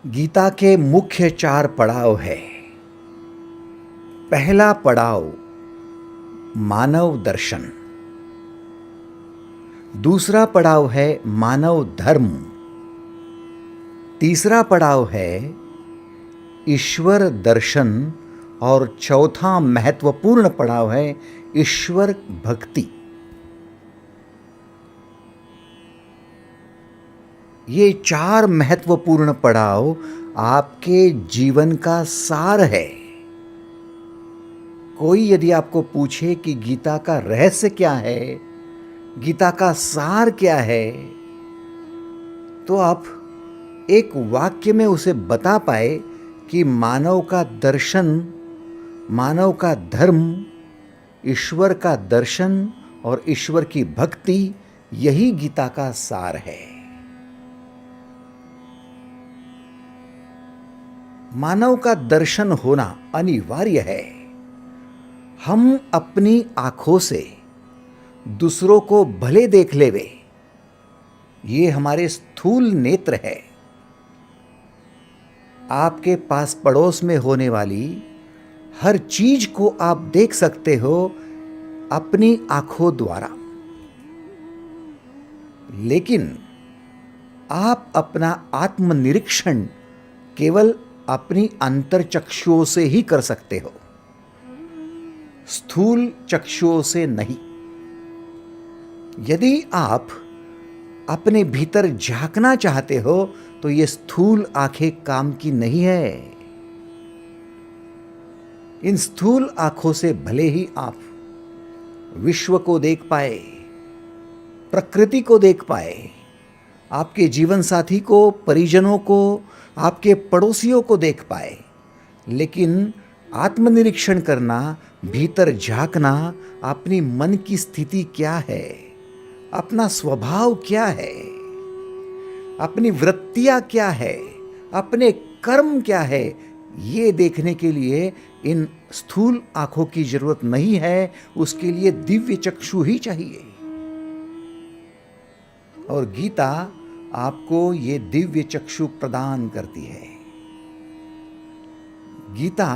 गीता के मुख्य 4 पड़ाव है। पहला पड़ाव मानव दर्शन, दूसरा पड़ाव है मानव धर्म, तीसरा पड़ाव है ईश्वर दर्शन और चौथा महत्वपूर्ण पड़ाव है ईश्वर भक्ति। ये 4 महत्वपूर्ण पड़ाव आपके जीवन का सार है। कोई यदि आपको पूछे कि गीता का रहस्य क्या है, गीता का सार क्या है, तो आप एक वाक्य में उसे बता पाए कि मानव का दर्शन, मानव का धर्म, ईश्वर का दर्शन और ईश्वर की भक्ति, यही गीता का सार है। मानव का दर्शन होना अनिवार्य है। हम अपनी आंखों से दूसरों को भले देख लेवे, ये हमारे स्थूल नेत्र है। आपके पास पड़ोस में होने वाली हर चीज को आप देख सकते हो अपनी आंखों द्वारा, लेकिन आप अपना आत्मनिरीक्षण केवल अपनी अंतर्चक्षुओं से ही कर सकते हो, स्थूल चक्षुओं से नहीं। यदि आप अपने भीतर झांकना चाहते हो तो ये स्थूल आंखें काम की नहीं है। इन स्थूल आंखों से भले ही आप विश्व को देख पाए, प्रकृति को देख पाए, आपके जीवन साथी को, परिजनों को, आपके पड़ोसियों को देख पाए, लेकिन आत्मनिरीक्षण करना, भीतर झांकना, अपनी मन की स्थिति क्या है, अपना स्वभाव क्या है, अपनी वृत्तियां क्या है, अपने कर्म क्या है, ये देखने के लिए इन स्थूल आंखों की जरूरत नहीं है। उसके लिए दिव्य चक्षु ही चाहिए। और गीता आपको ये दिव्य चक्षु प्रदान करती है। गीता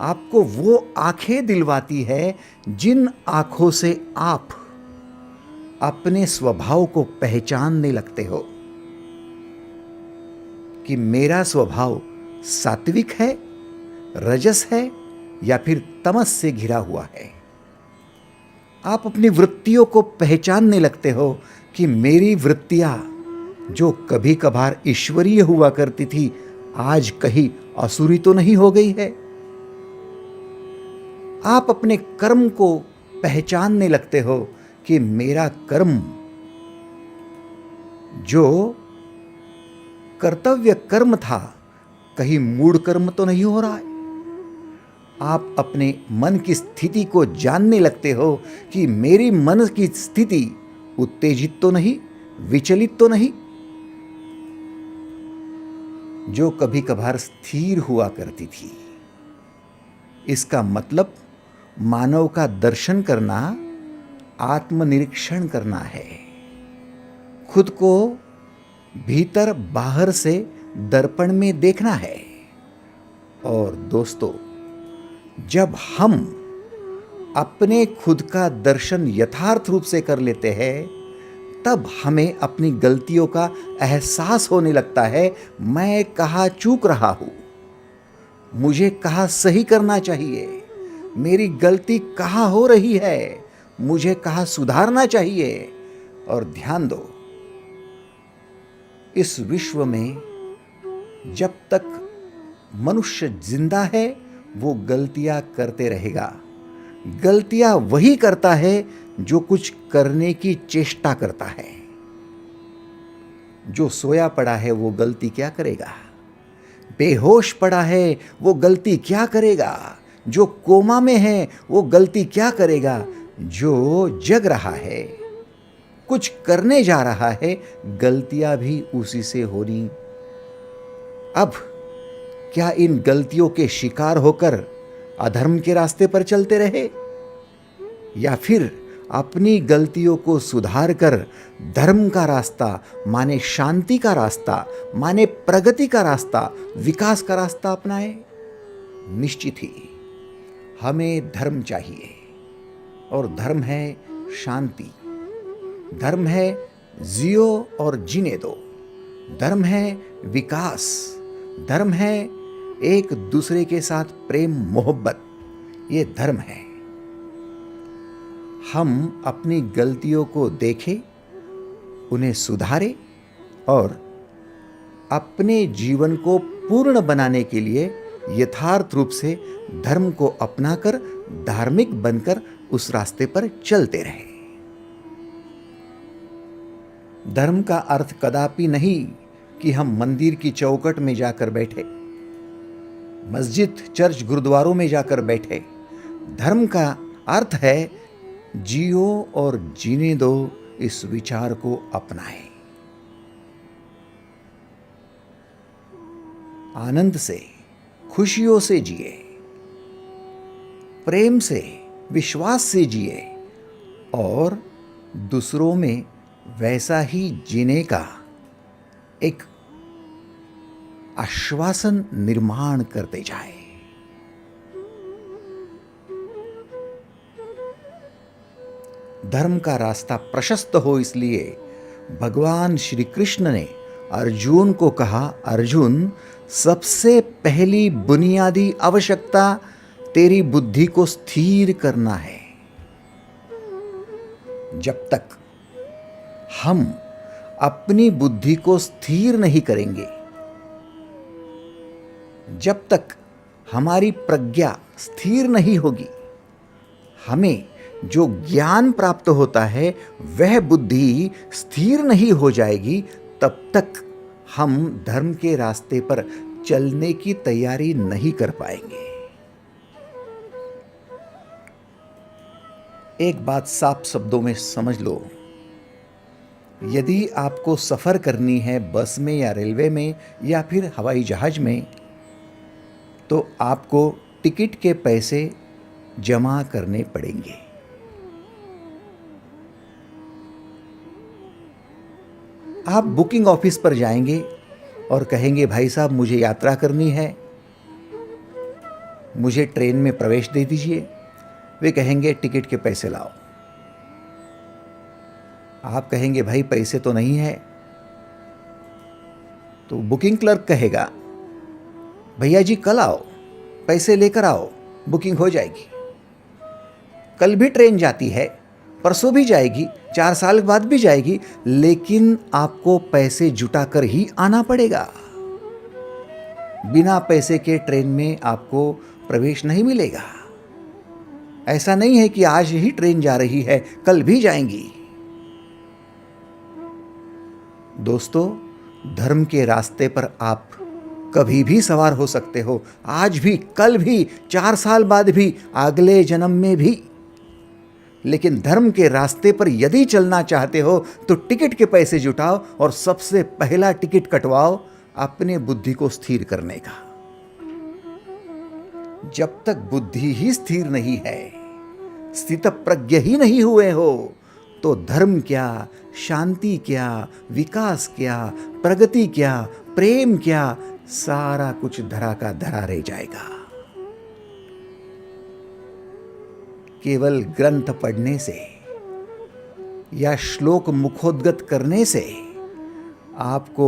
आपको वो आंखें दिलवाती है जिन आंखों से आप अपने स्वभाव को पहचानने लगते हो कि मेरा स्वभाव सात्विक है, रजस है या फिर तमस से घिरा हुआ है। आप अपनी वृत्तियों को पहचानने लगते हो कि मेरी वृत्तियां जो कभी कभार ईश्वरीय हुआ करती थी, आज कहीं असुरी तो नहीं हो गई है। आप अपने कर्म को पहचानने लगते हो कि मेरा कर्म जो कर्तव्य कर्म था, कहीं मूढ़ कर्म तो नहीं हो रहा है। आप अपने मन की स्थिति को जानने लगते हो कि मेरी मन की स्थिति उत्तेजित तो नहीं, विचलित तो नहीं, जो कभी कभार स्थिर हुआ करती थी। इसका मतलब मानव का दर्शन करना, आत्मनिरीक्षण करना है। खुद को भीतर बाहर से दर्पण में देखना है। और दोस्तों, जब हम अपने खुद का दर्शन यथार्थ रूप से कर लेते हैं, तब हमें अपनी गलतियों का एहसास होने लगता है। मैं कहाँ चूक रहा हूँ, मुझे कहाँ सही करना चाहिए, मेरी गलती कहाँ हो रही है, मुझे कहाँ सुधारना चाहिए। और ध्यान दो, इस विश्व में जब तक मनुष्य जिंदा है वो गलतियां करते रहेगा। गलतियां वही करता है जो कुछ करने की चेष्टा करता है। जो सोया पड़ा है वो गलती क्या करेगा? बेहोश पड़ा है वो गलती क्या करेगा? जो कोमा में है वो गलती क्या करेगा? जो जग रहा है, कुछ करने जा रहा है, गलतियां भी उसी से होनी। अब क्या इन गलतियों के शिकार होकर अधर्म के रास्ते पर चलते रहे, या फिर अपनी गलतियों को सुधार कर धर्म का रास्ता माने शांति का रास्ता, माने प्रगति का रास्ता, विकास का रास्ता अपनाए, निश्चित ही हमें धर्म चाहिए। और धर्म है शांति, धर्म है जियो और जीने दो, धर्म है विकास, धर्म है एक दूसरे के साथ प्रेम मोहब्बत, ये धर्म है। हम अपनी गलतियों को देखें, उन्हें सुधारें और अपने जीवन को पूर्ण बनाने के लिए यथार्थ रूप से धर्म को अपनाकर धार्मिक बनकर उस रास्ते पर चलते रहें। धर्म का अर्थ कदापि नहीं कि हम मंदिर की चौखट में जाकर बैठे, मस्जिद चर्च गुरुद्वारों में जाकर बैठे। धर्म का अर्थ है जियो और जीने दो, इस विचार को अपनाएं। आनंद से, खुशियों से जिए, प्रेम से, विश्वास से जिए और दूसरों में वैसा ही जीने का एक आश्वासन निर्माण करते जाए। धर्म का रास्ता प्रशस्त हो, इसलिए भगवान श्री कृष्ण ने अर्जुन को कहा, अर्जुन, सबसे पहली बुनियादी आवश्यकता तेरी बुद्धि को स्थिर करना है। जब तक हम अपनी बुद्धि को स्थिर नहीं करेंगे, जब तक हमारी प्रज्ञा स्थिर नहीं होगी, हमें जो ज्ञान प्राप्त होता है वह बुद्धि स्थिर नहीं हो जाएगी, तब तक हम धर्म के रास्ते पर चलने की तैयारी नहीं कर पाएंगे। एक बात साफ शब्दों में समझ लो, यदि आपको सफ़र करनी है बस में या रेलवे में या फिर हवाई जहाज में, तो आपको टिकट के पैसे जमा करने पड़ेंगे। आप बुकिंग ऑफिस पर जाएंगे और कहेंगे, भाई साहब मुझे यात्रा करनी है, मुझे ट्रेन में प्रवेश दे दीजिए। वे कहेंगे टिकट के पैसे लाओ। आप कहेंगे भाई पैसे तो नहीं है, तो बुकिंग क्लर्क कहेगा, भैया जी कल आओ, पैसे लेकर आओ, बुकिंग हो जाएगी। कल भी ट्रेन जाती है, परसों भी जाएगी, 4 साल बाद भी जाएगी, लेकिन आपको पैसे जुटाकर ही आना पड़ेगा। बिना पैसे के ट्रेन में आपको प्रवेश नहीं मिलेगा। ऐसा नहीं है कि आज ही ट्रेन जा रही है, कल भी जाएंगी। दोस्तों, धर्म के रास्ते पर आप कभी भी सवार हो सकते हो, आज भी, कल भी, 4 साल बाद भी, अगले जन्म में भी। लेकिन धर्म के रास्ते पर यदि चलना चाहते हो तो टिकट के पैसे जुटाओ और सबसे पहला टिकट कटवाओ अपने बुद्धि को स्थिर करने का। जब तक बुद्धि ही स्थिर नहीं है, स्थित प्रज्ञ ही नहीं हुए हो, तो धर्म क्या, शांति क्या, विकास क्या, प्रगति क्या, प्रेम क्या, सारा कुछ धरा का धरा रह जाएगा। केवल ग्रंथ पढ़ने से या श्लोक मुखोद्गत करने से आपको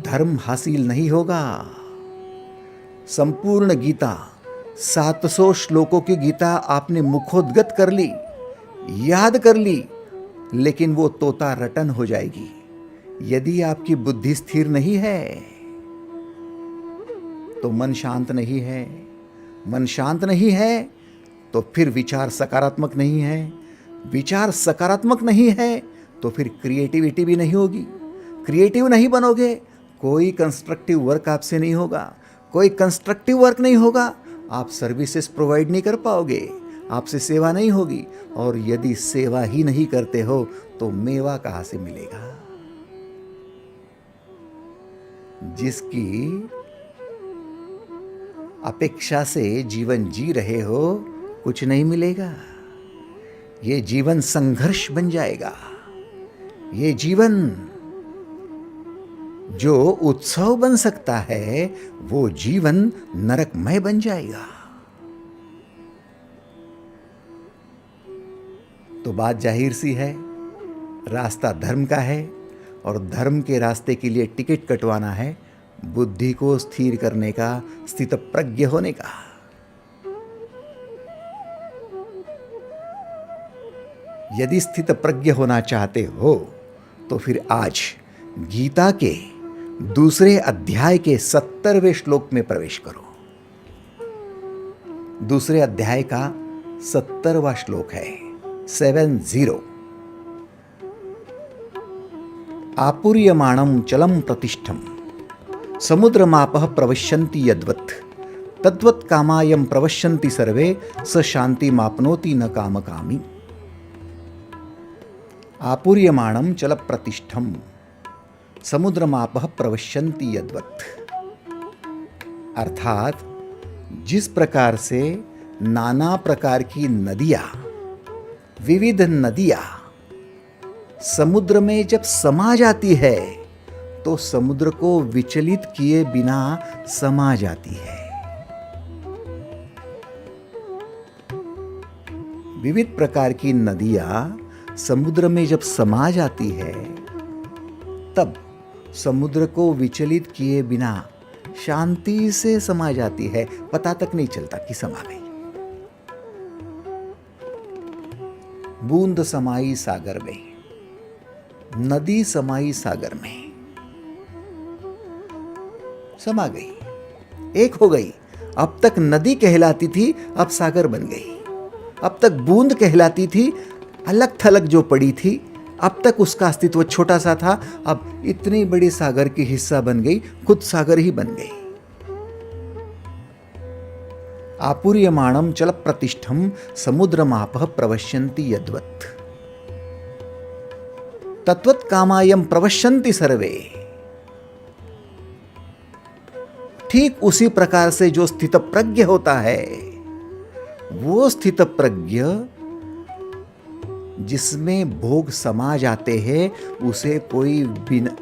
धर्म हासिल नहीं होगा। संपूर्ण गीता, 700 श्लोकों की गीता आपने मुखोद्गत कर ली, याद कर ली, लेकिन वो तोता रटन हो जाएगी यदि आपकी बुद्धि स्थिर नहीं है। तो मन शांत नहीं है, मन शांत नहीं है तो फिर विचार सकारात्मक नहीं है, विचार सकारात्मक नहीं है तो फिर क्रिएटिविटी भी नहीं होगी। क्रिएटिव नहीं बनोगे, कोई कंस्ट्रक्टिव वर्क आपसे नहीं होगा, कोई कंस्ट्रक्टिव वर्क नहीं होगा, आप सर्विसेज प्रोवाइड नहीं कर पाओगे, आपसे सेवा नहीं होगी, और यदि सेवा ही नहीं करते हो तो मेवा कहाँ से मिलेगा। जिसकी अपेक्षा से जीवन जी रहे हो, कुछ नहीं मिलेगा। ये जीवन संघर्ष बन जाएगा। ये जीवन जो उत्सव बन सकता है, वो जीवन नरकमय बन जाएगा। तो बात जाहिर सी है, रास्ता धर्म का है और धर्म के रास्ते के लिए टिकट कटवाना है बुद्धि को स्थिर करने का, स्थितप्रज्ञ होने का। यदि स्थितप्रज्ञ होना चाहते हो तो फिर आज गीता के दूसरे अध्याय के 70वें श्लोक में प्रवेश करो। दूसरे अध्याय का 70वां श्लोक है 70। आपूर्यमाणं चलं प्रतिष्ठं समुद्रमापः प्रवश्यन्ति यद्वत् तद्वत् कामायं प्रवश्यन्ति सर्वे स शान्तिमाप्नोति न कामकामी। आपूर्यमाणं चल प्रतिष्ठं समुद्रमापः प्रवश्यन्ति यद्वत्, अर्थात जिस प्रकार से नाना प्रकार की नदियां, विविध नदियां समुद्र में जब समा जाती है तो समुद्र को विचलित किए बिना समा जाती है। विविध प्रकार की नदियां समुद्र में जब समा जाती है तब समुद्र को विचलित किए बिना शांति से समा जाती है, पता तक नहीं चलता कि समा गई। बूंद समाई सागर में, नदी समाई सागर में, समा गई, एक हो गई। अब तक नदी कहलाती थी, अब सागर बन गई। अब तक बूंद कहलाती थी, अलग थलग जो पड़ी थी, अब तक उसका अस्तित्व छोटा सा था, अब इतनी बड़ी सागर की हिस्सा बन गई, खुद सागर ही बन गई। आपूर्यमाणं चल प्रतिष्ठं समुद्रमापः प्रवश्यन्ति यद्वत् तद्वत् कामायं प्रवश्यन्ति सर्वे। ठीक उसी प्रकार से जो स्थितप्रज्ञ होता है, वो स्थितप्रज्ञ जिसमें भोग समा जाते हैं, उसे कोई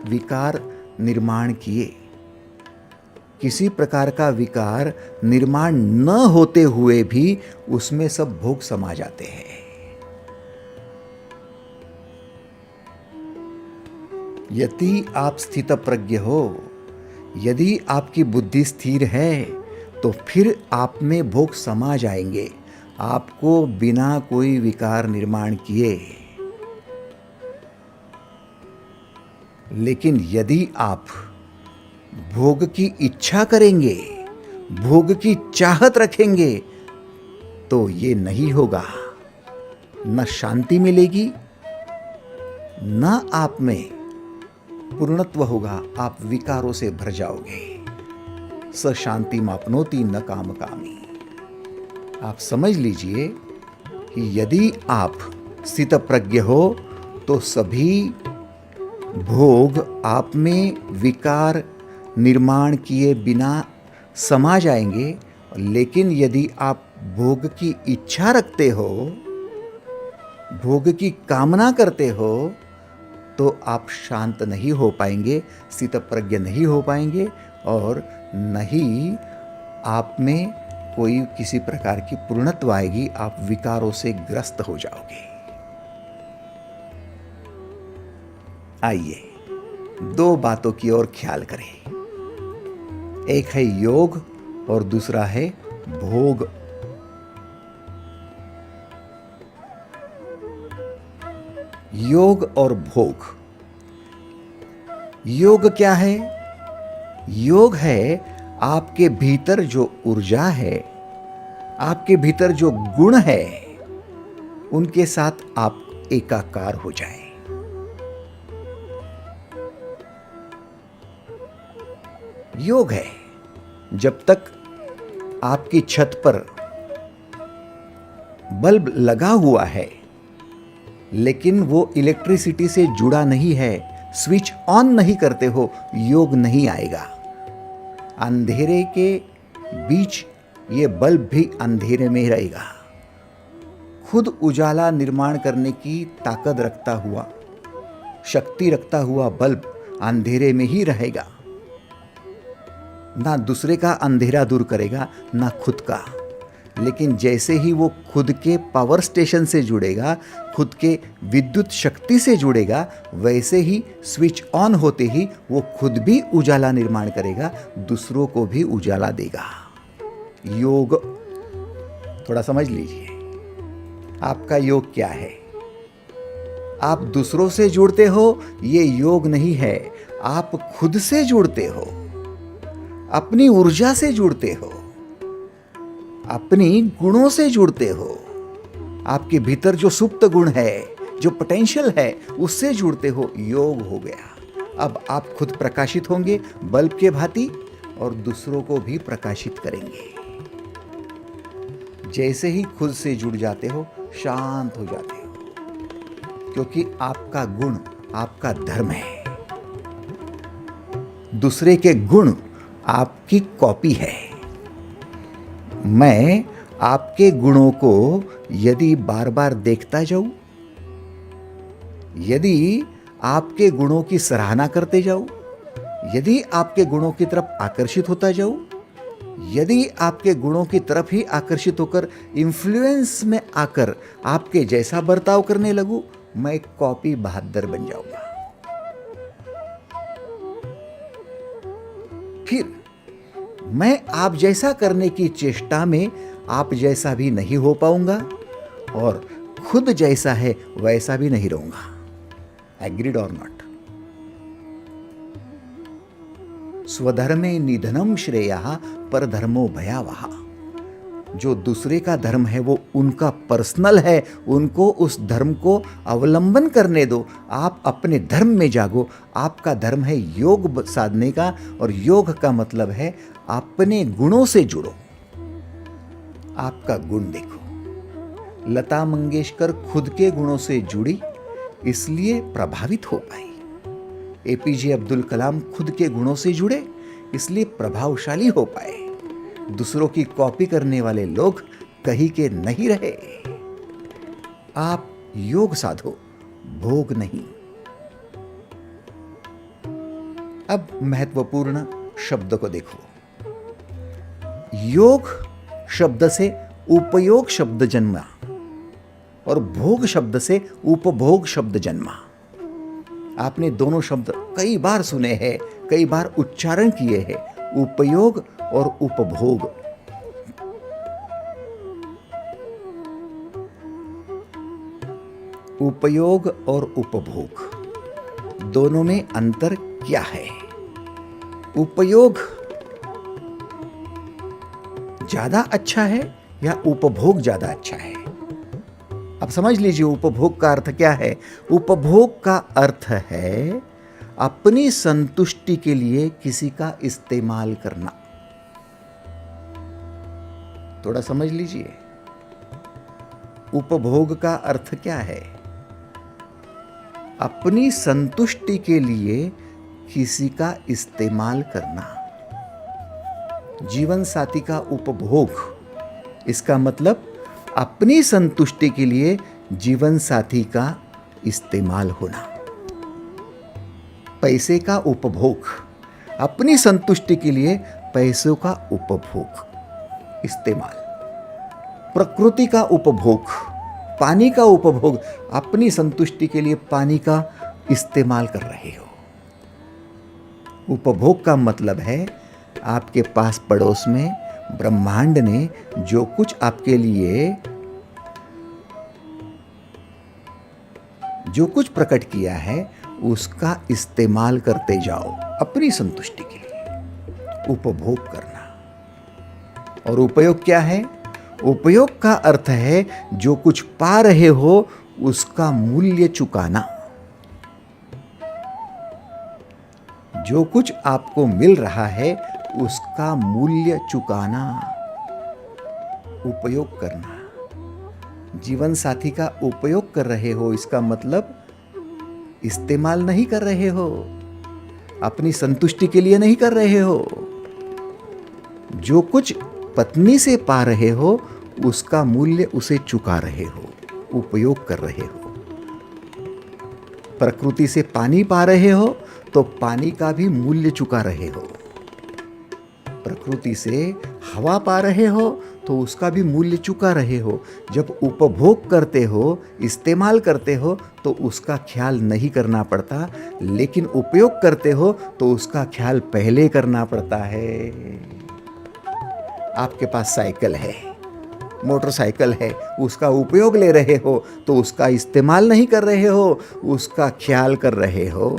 विकार निर्माण किए, किसी प्रकार का विकार निर्माण न होते हुए भी उसमें सब भोग समा जाते हैं। यदि आप स्थितप्रज्ञ हो, यदि आपकी बुद्धि स्थिर है, तो फिर आप में भोग समा जाएंगे, आपको बिना कोई विकार निर्माण किए। लेकिन यदि आप भोग की इच्छा करेंगे, भोग की चाहत रखेंगे, तो ये नहीं होगा। न शांति मिलेगी, न आप में पूर्णत्व होगा, आप विकारों से भर जाओगे। स शांति मापनोति न कामकामी। आप समझ लीजिए कि यदि आप स्थितप्रज्ञ हो तो सभी भोग आप में विकार निर्माण किए बिना समा जाएंगे। लेकिन यदि आप भोग की इच्छा रखते हो, भोग की कामना करते हो, तो आप शांत नहीं हो पाएंगे, स्थितप्रज्ञ नहीं हो पाएंगे और नहीं आप में कोई किसी प्रकार की पूर्णत्व आएगी, आप विकारों से ग्रस्त हो जाओगे। आइए दो बातों की ओर ख्याल करें। एक है योग और दूसरा है भोग। योग और भोग। योग क्या है? योग है आपके भीतर जो ऊर्जा है, आपके भीतर जो गुण है, उनके साथ आप एकाकार हो जाएं। योग है जब तक आपकी छत पर बल्ब लगा हुआ है लेकिन वो इलेक्ट्रिसिटी से जुड़ा नहीं है, स्विच ऑन नहीं करते हो, योग नहीं आएगा। अंधेरे के बीच ये बल्ब भी अंधेरे में ही रहेगा, खुद उजाला निर्माण करने की ताकत रखता हुआ, शक्ति रखता हुआ बल्ब अंधेरे में ही रहेगा, ना दूसरे का अंधेरा दूर करेगा ना खुद का। लेकिन जैसे ही वो खुद के पावर स्टेशन से जुड़ेगा, खुद के विद्युत शक्ति से जुड़ेगा, वैसे ही स्विच ऑन होते ही वो खुद भी उजाला निर्माण करेगा, दूसरों को भी उजाला देगा। योग थोड़ा समझ लीजिए, आपका योग क्या है? आप दूसरों से जुड़ते हो, ये योग नहीं है। आप खुद से जुड़ते हो, अपनी ऊर्जा से जुड़ते हो, अपनी गुणों से जुड़ते हो, आपके भीतर जो सुप्त गुण है, जो पोटेंशियल है, उससे जुड़ते हो। योग हो गया। अब आप खुद प्रकाशित होंगे बल्ब के भांति और दूसरों को भी प्रकाशित करेंगे। जैसे ही खुद से जुड़ जाते हो, शांत हो जाते हो, क्योंकि आपका गुण आपका धर्म है। दूसरे के गुण आपकी कॉपी है। मैं आपके गुणों को यदि बार बार देखता जाऊं, यदि आपके गुणों की सराहना करते जाऊं, यदि आपके गुणों की तरफ आकर्षित होता जाऊं, यदि आपके गुणों की तरफ ही आकर्षित होकर इन्फ्लुएंस में आकर आपके जैसा बर्ताव करने लगूं, मैं एक कॉपी बहादुर बन जाऊंगा। फिर मैं आप जैसा करने की चेष्टा में आप जैसा भी नहीं हो पाऊंगा और खुद जैसा है वैसा भी नहीं रहूंगा। एग्रीड और नॉट? स्वधर्मे निधनम श्रेयः परधर्मो भयावह। जो दूसरे का धर्म है वो उनका पर्सनल है, उनको उस धर्म को अवलंबन करने दो। आप अपने धर्म में जागो। आपका धर्म है योग साधने का, और योग का मतलब है अपने गुणों से जुड़ो। आपका गुण देखो। लता मंगेशकर खुद के गुणों से जुड़ी, इसलिए प्रभावित हो पाई। एपीजे अब्दुल कलाम खुद के गुणों से जुड़े, इसलिए प्रभावशाली हो पाए। दूसरों की कॉपी करने वाले लोग कहीं के नहीं रहे। आप योग साधो, भोग नहीं। अब महत्वपूर्ण शब्द को देखो। योग शब्द से उपयोग शब्द जन्मा और भोग शब्द से उपभोग शब्द जन्मा। आपने दोनों शब्द कई बार सुने हैं, कई बार उच्चारण किए हैं, उपयोग और उपभोग। उपयोग और उपभोग दोनों में अंतर क्या है? उपयोग ज्यादा अच्छा है या उपभोग ज्यादा अच्छा है? अब समझ लीजिए उपभोग का अर्थ क्या है। उपभोग का अर्थ है अपनी संतुष्टि के लिए किसी का इस्तेमाल करना। थोड़ा समझ लीजिए, उपभोग का अर्थ क्या है? अपनी संतुष्टि के लिए किसी का इस्तेमाल करना। जीवन साथी का उपभोग, इसका मतलब अपनी संतुष्टि के लिए जीवन साथी का इस्तेमाल होना। पैसे का उपभोग, अपनी संतुष्टि के लिए पैसों का उपभोग, इस्तेमाल। प्रकृति का उपभोग, पानी का उपभोग, अपनी संतुष्टि के लिए पानी का इस्तेमाल कर रहे हो। उपभोग का मतलब है आपके पास पड़ोस में ब्रह्मांड ने जो कुछ आपके लिए जो कुछ प्रकट किया है उसका इस्तेमाल करते जाओ अपनी संतुष्टि के लिए। उपभोग करना। और उपयोग क्या है? उपयोग का अर्थ है जो कुछ पा रहे हो उसका मूल्य चुकाना। जो कुछ आपको मिल रहा है उसका मूल्य चुकाना, उपयोग करना। जीवन साथी का उपयोग कर रहे हो, इसका मतलब इस्तेमाल नहीं कर रहे हो, अपनी संतुष्टि के लिए नहीं कर रहे हो। जो कुछ पत्नी से पा रहे हो उसका मूल्य उसे चुका रहे हो। उपयोग कर रहे हो। प्रकृति से पानी पा रहे हो तो पानी का भी मूल्य चुका रहे हो। प्रकृति से हवा पा रहे हो तो उसका भी मूल्य चुका रहे हो। जब उपभोग करते हो, इस्तेमाल करते हो तो उसका ख्याल नहीं करना पड़ता, लेकिन उपयोग करते हो तो उसका ख्याल पहले करना पड़ता है। आपके पास साइकिल है, मोटरसाइकिल है, उसका उपयोग ले रहे हो तो उसका इस्तेमाल नहीं कर रहे हो, उसका ख्याल कर रहे हो,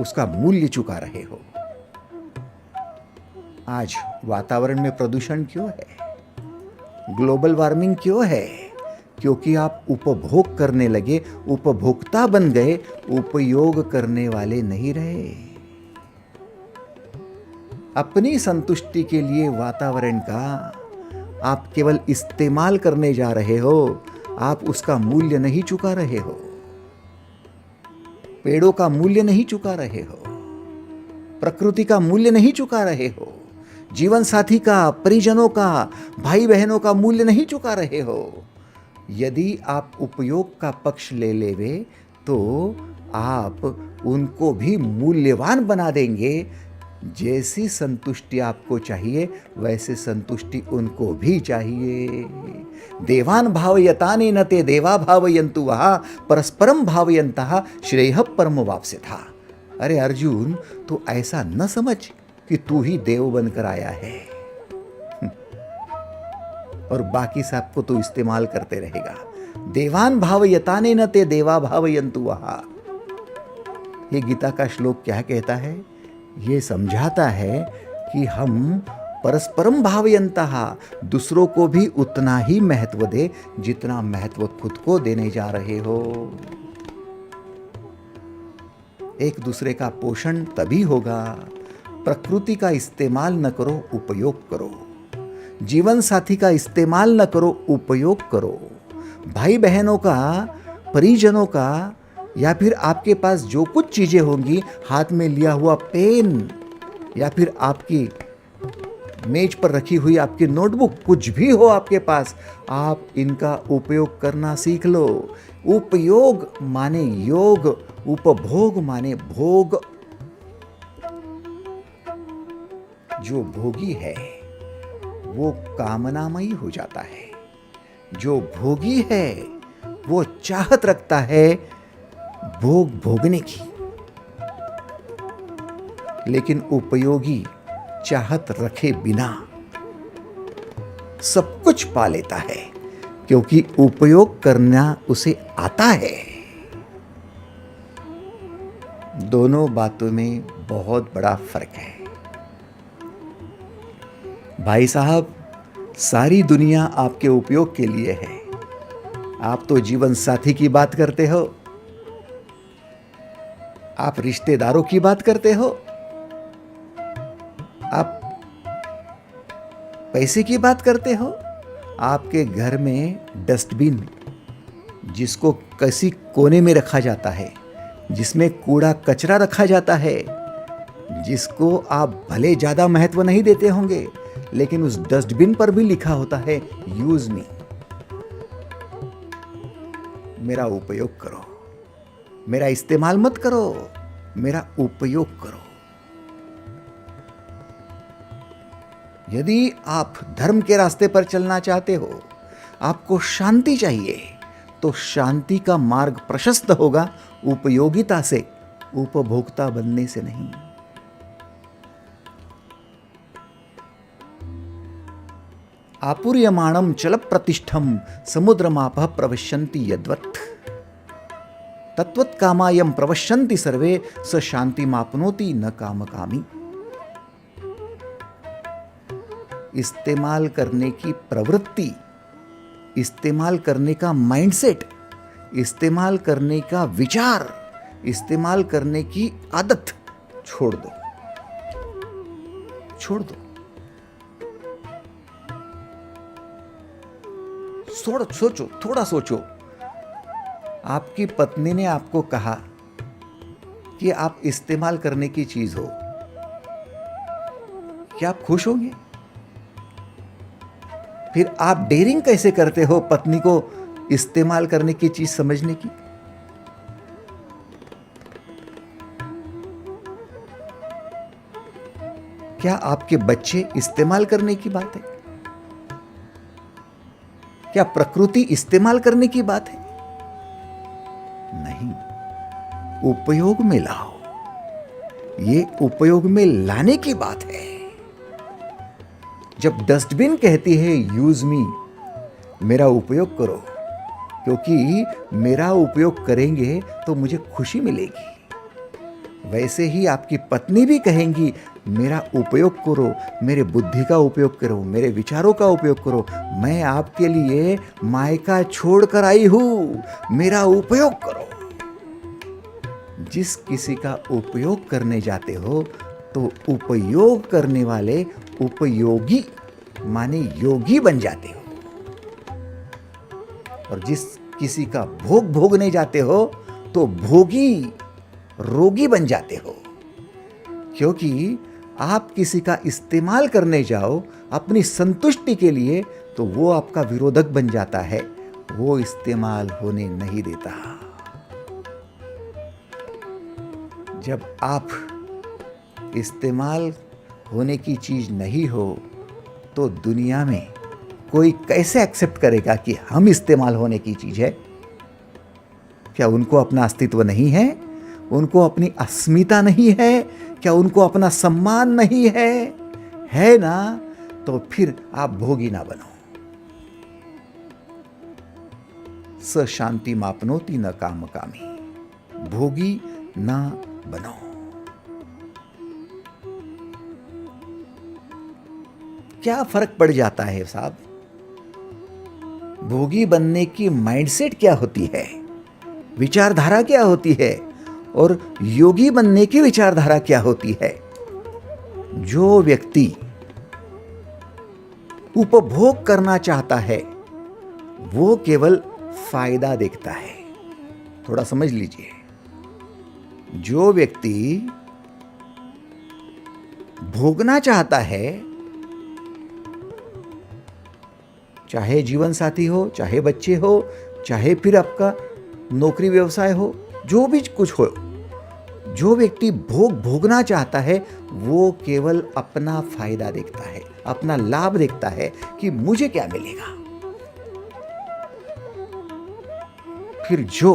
उसका मूल्य चुका रहे हो। आज वातावरण में प्रदूषण क्यों है? ग्लोबल वार्मिंग क्यों है? क्योंकि आप उपभोग करने लगे, उपभोक्ता बन गए, उपयोग करने वाले नहीं रहे। अपनी संतुष्टि के लिए वातावरण का आप केवल इस्तेमाल करने जा रहे हो, आप उसका मूल्य नहीं चुका रहे हो। पेड़ों का मूल्य नहीं चुका रहे हो, प्रकृति का मूल्य नहीं चुका रहे हो, जीवन साथी का, परिजनों का, भाई बहनों का मूल्य नहीं चुका रहे हो। यदि आप उपयोग का पक्ष ले लेवे तो आप उनको भी मूल्यवान बना देंगे। जैसी संतुष्टि आपको चाहिए वैसे संतुष्टि उनको भी चाहिए। देवान भावयतानि न ते देवा भावयन्तु वहा परस्परम भावयन्तः श्रेयः परम वाप्स्यथा। अरे अर्जुन, तू ऐसा न समझ कि तू ही देव बनकर आया है और बाकी सबको तू इस्तेमाल करते रहेगा। देवान भावयतानि न ते देवा भावयन्तु वहा। ये गीता का श्लोक क्या कहता है? ये समझाता है कि हम परस्परम भावयन्तः, दूसरों को भी उतना ही महत्व दे जितना महत्व खुद को देने जा रहे हो। एक दूसरे का पोषण तभी होगा। प्रकृति का इस्तेमाल न करो, उपयोग करो। जीवन साथी का इस्तेमाल न करो, उपयोग करो। भाई बहनों का, परिजनों का, या फिर आपके पास जो कुछ चीजें होंगी, हाथ में लिया हुआ पेन या फिर आपकी मेज पर रखी हुई आपकी नोटबुक, कुछ भी हो आपके पास, आप इनका उपयोग करना सीख लो। उपयोग माने योग, उपभोग माने भोग। जो भोगी है वो कामनामयी हो जाता है। जो भोगी है वो चाहत रखता है भोग भोगने की, लेकिन उपयोगी चाहत रखे बिना सब कुछ पा लेता है, क्योंकि उपयोग करना उसे आता है। दोनों बातों में बहुत बड़ा फर्क है। भाई साहब, सारी दुनिया आपके उपयोग के लिए है। आप तो जीवन साथी की बात करते हो, आप रिश्तेदारों की बात करते हो, आप पैसे की बात करते हो। आपके घर में डस्टबिन, जिसको किसी कोने में रखा जाता है, जिसमें कूड़ा कचरा रखा जाता है, जिसको आप भले ज्यादा महत्व नहीं देते होंगे, लेकिन उस डस्टबिन पर भी लिखा होता है यूज मी। मेरा उपयोग करो, मेरा इस्तेमाल मत करो, मेरा उपयोग करो। यदि आप धर्म के रास्ते पर चलना चाहते हो, आपको शांति चाहिए, तो शांति का मार्ग प्रशस्त होगा उपयोगिता से, उपभोक्ता बनने से नहीं। आपूर्यमाणम चल प्रतिष्ठम समुद्रमापः प्रविशन्ति यद्वत् तत्वत् कामायम प्रवश्यन्ति सर्वे स शांतिमाप्नोति न कामकामी। इस्तेमाल करने की प्रवृत्ति, इस्तेमाल करने का माइंडसेट, इस्तेमाल करने का विचार, इस्तेमाल करने की आदत छोड़ दो, छोड़ दो। सोचो, थोड़ा सोचो। आपकी पत्नी ने आपको कहा कि आप इस्तेमाल करने की चीज हो, क्या आप खुश होंगे? फिर आप डेयरिंग कैसे करते हो पत्नी को इस्तेमाल करने की चीज समझने की? क्या आपके बच्चे इस्तेमाल करने की बात है? क्या प्रकृति इस्तेमाल करने की बात है? नहीं, उपयोग में लाओ। ये उपयोग में लाने की बात है। जब डस्टबिन कहती है यूज मी, मेरा उपयोग करो, क्योंकि मेरा उपयोग करेंगे तो मुझे खुशी मिलेगी, वैसे ही आपकी पत्नी भी कहेंगी मेरा उपयोग करो, मेरे बुद्धि का उपयोग करो, मेरे विचारों का उपयोग करो, मैं आपके लिए मायका छोड़कर आई हूं, मेरा उपयोग करो। जिस किसी का उपयोग करने जाते हो तो उपयोग करने वाले उपयोगी माने योगी बन जाते हो, और जिस किसी का भोग भोगने जाते हो तो भोगी रोगी बन जाते हो। क्योंकि आप किसी का इस्तेमाल करने जाओ अपनी संतुष्टि के लिए तो वो आपका विरोधक बन जाता है, वो इस्तेमाल होने नहीं देता। जब आप इस्तेमाल होने की चीज नहीं हो तो दुनिया में कोई कैसे एक्सेप्ट करेगा कि हम इस्तेमाल होने की चीज है? क्या उनको अपना अस्तित्व नहीं है? उनको अपनी अस्मिता नहीं है? क्या उनको अपना सम्मान नहीं है? है ना? तो फिर आप भोगी ना बनो। स शांति मापनोति न काम कामी, भोगी ना बनो। क्या फर्क पड़ जाता है साहब? भोगी बनने की माइंडसेट क्या होती है, विचारधारा क्या होती है, और योगी बनने की विचारधारा क्या होती है? जो व्यक्ति उपभोग करना चाहता है वो केवल फायदा देखता है। थोड़ा समझ लीजिए, जो व्यक्ति भोगना चाहता है, चाहे जीवन साथी हो, चाहे बच्चे हो, चाहे फिर आपका नौकरी व्यवसाय हो, जो भी कुछ हो, जो व्यक्ति भोगना चाहता है वो केवल अपना फायदा देखता है, अपना लाभ देखता है कि मुझे क्या मिलेगा। फिर जो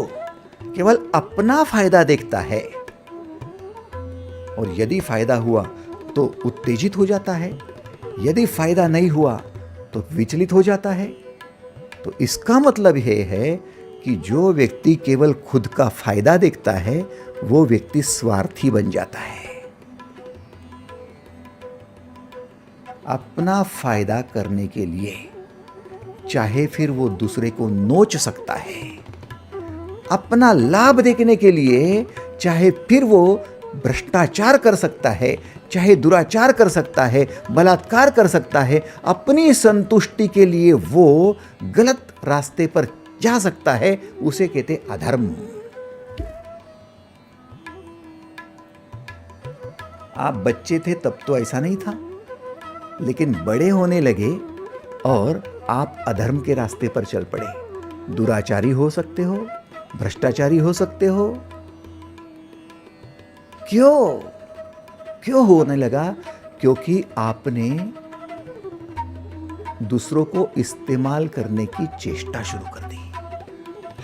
केवल अपना फायदा देखता है और यदि फायदा हुआ तो उत्तेजित हो जाता है, यदि फायदा नहीं हुआ तो विचलित हो जाता है। तो इसका मतलब यह है कि जो व्यक्ति केवल खुद का फायदा देखता है वो व्यक्ति स्वार्थी बन जाता है। अपना फायदा करने के लिए चाहे फिर वो दूसरे को नोच सकता है, अपना लाभ देखने के लिए चाहे फिर वो भ्रष्टाचार कर सकता है, चाहे दुराचार कर सकता है, बलात्कार कर सकता है, अपनी संतुष्टि के लिए वो गलत रास्ते पर जा सकता है, उसे कहते अधर्म। आप बच्चे थे तब तो ऐसा नहीं था, लेकिन बड़े होने लगे और आप अधर्म के रास्ते पर चल पड़े। दुराचारी हो सकते हो, भ्रष्टाचारी हो सकते हो। क्यों होने लगा? क्योंकि आपने दूसरों को इस्तेमाल करने की चेष्टा शुरू कर दी।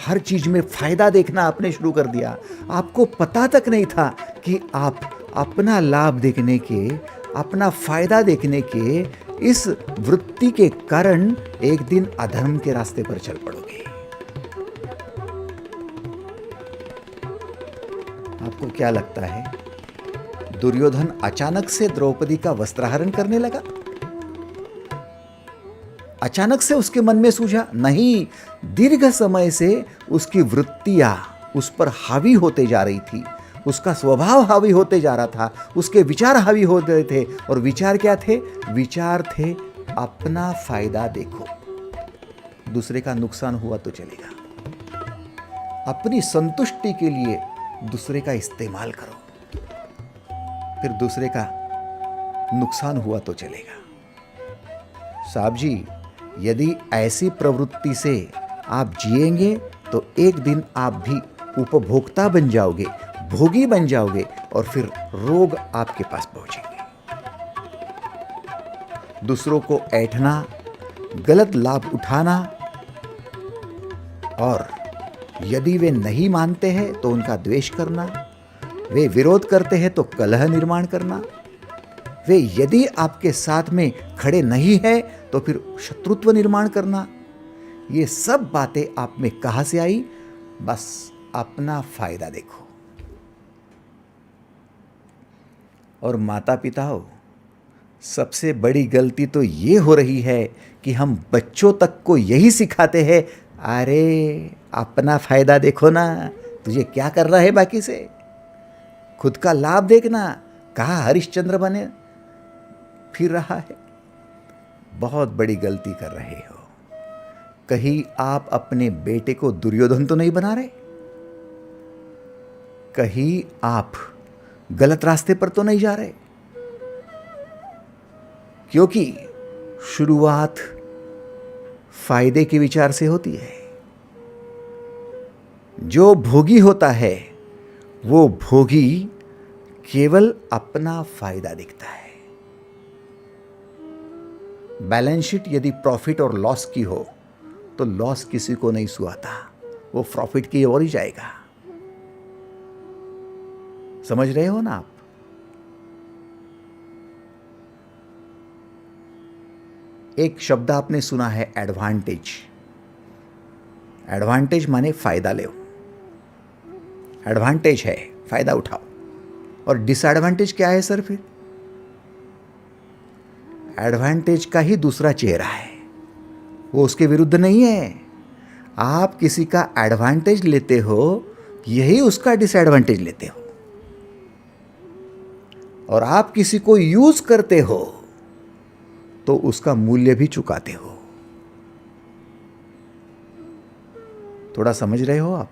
हर चीज में फायदा देखना आपने शुरू कर दिया। आपको पता तक नहीं था कि आप अपना लाभ देखने के, अपना फायदा देखने के इस वृत्ति के कारण एक दिन अधर्म के रास्ते पर चल पड़ोगे। आपको क्या लगता है दुर्योधन अचानक से द्रौपदी का वस्त्रहरण करने लगा? अचानक से उसके मन में सूझा? नहीं, दीर्घ समय से उसकी वृत्तियां उस पर हावी होते जा रही थी, उसका स्वभाव हावी होते जा रहा था, उसके विचार हावी हो रहे थे। और विचार क्या थे? विचार थे अपना फायदा देखो, दूसरे का नुकसान हुआ तो चलेगा, अपनी संतुष्टि के लिए दूसरे का इस्तेमाल करो, फिर दूसरे का नुकसान हुआ तो चलेगा। साहब जी, यदि ऐसी प्रवृत्ति से आप जिएंगे तो एक दिन आप भी उपभोक्ता बन जाओगे, भोगी बन जाओगे, और फिर रोग आपके पास पहुंचेंगे। दूसरों को ऐंठना, गलत लाभ उठाना, और यदि वे नहीं मानते हैं तो उनका द्वेष करना, वे विरोध करते हैं तो कलह निर्माण करना, वे यदि आपके साथ में खड़े नहीं हैं तो फिर शत्रुत्व निर्माण करना, ये सब बातें आप में कहां से आई? बस अपना फायदा देखो। और माता पिता हो, सबसे बड़ी गलती तो ये हो रही है कि हम बच्चों तक को यही सिखाते हैं, अरे अपना फायदा देखो ना, तुझे क्या कर रहा है बाकी से, खुद का लाभ देखना, कहाँ हरिश्चंद्र बने फिर रहा है। बहुत बड़ी गलती कर रहे हो। कहीं आप अपने बेटे को दुर्योधन तो नहीं बना रहे? कहीं आप गलत रास्ते पर तो नहीं जा रहे? क्योंकि शुरुआत फायदे के विचार से होती है। जो भोगी होता है वो भोगी केवल अपना फायदा दिखता है। बैलेंस शीट यदि प्रॉफिट और लॉस की हो तो लॉस किसी को नहीं सुहाता, वो प्रॉफिट की ओर ही जाएगा। समझ रहे हो ना आप? एक शब्द आपने सुना है, एडवांटेज। एडवांटेज माने फायदा लो। एडवांटेज है, फायदा उठाओ। और डिसएडवांटेज क्या है सर? फिर एडवांटेज का ही दूसरा चेहरा है, वो उसके विरुद्ध नहीं है। आप किसी का एडवांटेज लेते हो, यही उसका डिसएडवांटेज लेते हो। और आप किसी को यूज करते हो तो उसका मूल्य भी चुकाते हो। थोड़ा समझ रहे हो आप?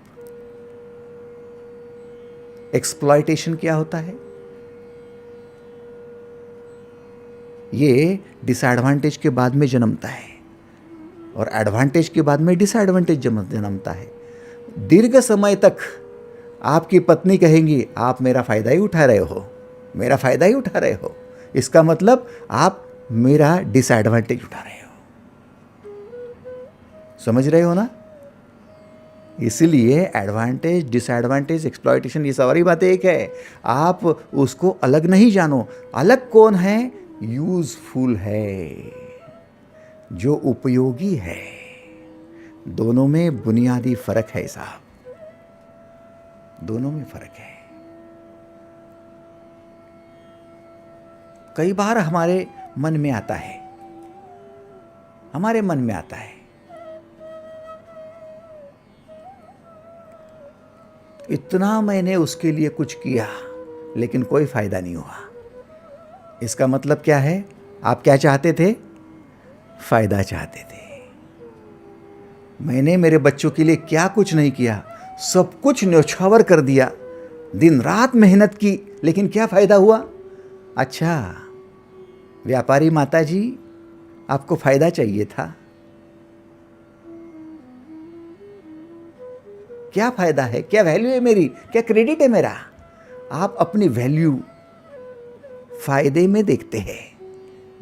एक्सप्लॉयटेशन क्या होता है? ये डिसएडवांटेज के बाद में जन्मता है और एडवांटेज के बाद में डिसएडवांटेज जन्मता है। दीर्घ समय तक आपकी पत्नी कहेंगी, आप मेरा फायदा ही उठा रहे हो, मेरा फायदा ही उठा रहे हो। इसका मतलब आप मेरा डिसएडवांटेज उठा रहे हो। समझ रहे हो ना? इसलिए एडवांटेज, डिसएडवांटेज, एक्सप्लॉयटेशन, ये सारी बातें एक है। आप उसको अलग नहीं जानो। अलग कौन है? यूजफुल है, जो उपयोगी है। दोनों में बुनियादी फर्क है साहब, दोनों में फर्क है। कई बार हमारे मन में आता है, इतना मैंने उसके लिए कुछ किया लेकिन कोई फायदा नहीं हुआ। इसका मतलब क्या है? आप क्या चाहते थे? फायदा चाहते थे। मैंने मेरे बच्चों के लिए क्या कुछ नहीं किया, सब कुछ न्योछावर कर दिया, दिन रात मेहनत की, लेकिन क्या फायदा हुआ? अच्छा व्यापारी माता जी, आपको फायदा चाहिए था, क्या फायदा है, क्या वैल्यू है मेरी, क्या क्रेडिट है मेरा? आप अपनी वैल्यू फायदे में देखते हैं।